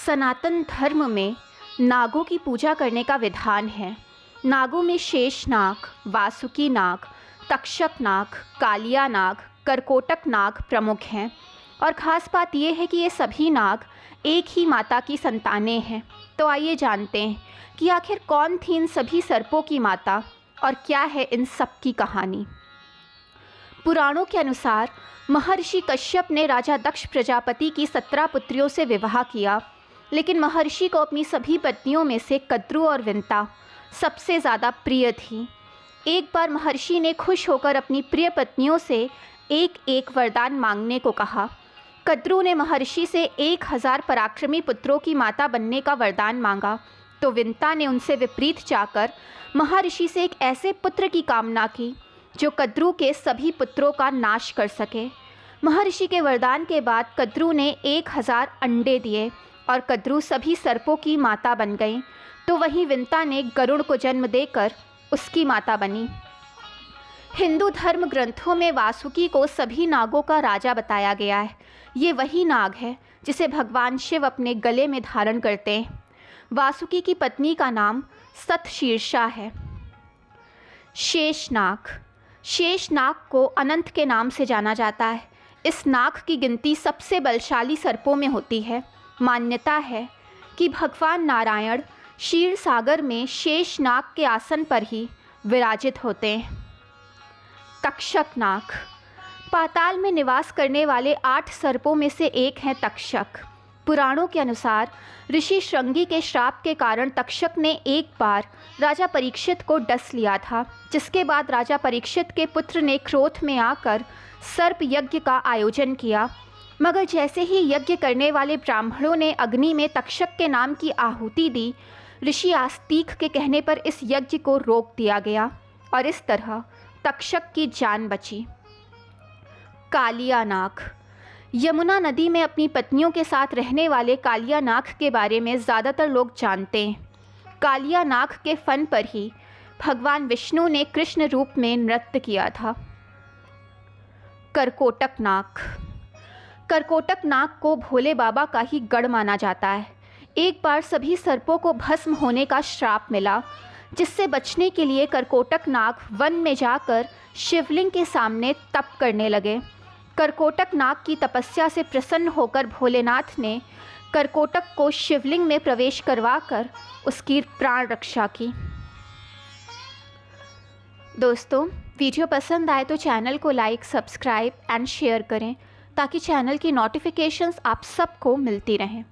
सनातन धर्म में नागों की पूजा करने का विधान है। नागों में शेष नाग, वासुकी नाग, तक्षक नाग, कालिया नाग, करकोटक नाग प्रमुख हैं। और ख़ास बात यह है कि ये सभी नाग एक ही माता की संतानें हैं। तो आइए जानते हैं कि आखिर कौन थी इन सभी सर्पों की माता और क्या है इन सब की कहानी। पुराणों के अनुसार महर्षि कश्यप ने राजा दक्ष प्रजापति की 17 पुत्रियों से विवाह किया, लेकिन महर्षि को अपनी सभी पत्नियों में से कद्रू और विंता सबसे ज़्यादा प्रिय थी। एक बार महर्षि ने खुश होकर अपनी प्रिय पत्नियों से एक एक वरदान मांगने को कहा। कद्रू ने महर्षि से 1000 पराक्रमी पुत्रों की माता बनने का वरदान मांगा, तो विंता ने उनसे विपरीत जाकर महर्षि से एक ऐसे पुत्र की कामना की जो कद्रू के सभी पुत्रों का नाश कर सके। महर्षि के वरदान के बाद कद्रू ने 1000 अंडे दिए और कद्रू सभी सर्पों की माता बन गई। तो वहीं विंता ने गरुड़ को जन्म देकर उसकी माता बनी। हिंदू धर्म ग्रंथों में वासुकी को सभी नागों का राजा बताया गया है। ये वही नाग है जिसे भगवान शिव अपने गले में धारण करते हैं। वासुकी की पत्नी का नाम सतशीर्षा है। शेषनाग, शेषनाग को अनंत के नाम से जाना जाता है। इस नाग की गिनती सबसे बलशाली सर्पों में होती है। मान्यता है कि भगवान नारायण क्षीर सागर में शेषनाग के आसन पर ही विराजित होते हैं। तक्षक नाग, पाताल में निवास करने वाले 8 सर्पों में से एक हैं तक्षक। पुराणों के अनुसार ऋषि श्रृंगी के श्राप के कारण तक्षक ने एक बार राजा परीक्षित को डस लिया था, जिसके बाद राजा परीक्षित के पुत्र ने क्रोध में आकर सर्प यज्ञ का आयोजन किया। मगर जैसे ही यज्ञ करने वाले ब्राह्मणों ने अग्नि में तक्षक के नाम की आहुति दी, ऋषि आस्तिक के कहने पर इस यज्ञ को रोक दिया गया और इस तरह तक्षक की जान बची। कालिया नाग, यमुना नदी में अपनी पत्नियों के साथ रहने वाले कालिया नाग के बारे में ज़्यादातर लोग जानते हैं। कालिया नाग के फन पर ही भगवान विष्णु ने कृष्ण रूप में नृत्य किया था। करकोटक नाग, करकोटक नाग को भोले बाबा का ही गढ़ माना जाता है। एक बार सभी सर्पों को भस्म होने का श्राप मिला, जिससे बचने के लिए करकोटक नाग वन में जाकर शिवलिंग के सामने तप करने लगे। करकोटक नाग की तपस्या से प्रसन्न होकर भोलेनाथ ने करकोटक को शिवलिंग में प्रवेश करवाकर उसकी प्राण रक्षा की। दोस्तों, वीडियो पसंद आए तो चैनल को लाइक, सब्सक्राइब एंड शेयर करें ताकि चैनल की नोटिफिकेशंस आप सबको मिलती रहें।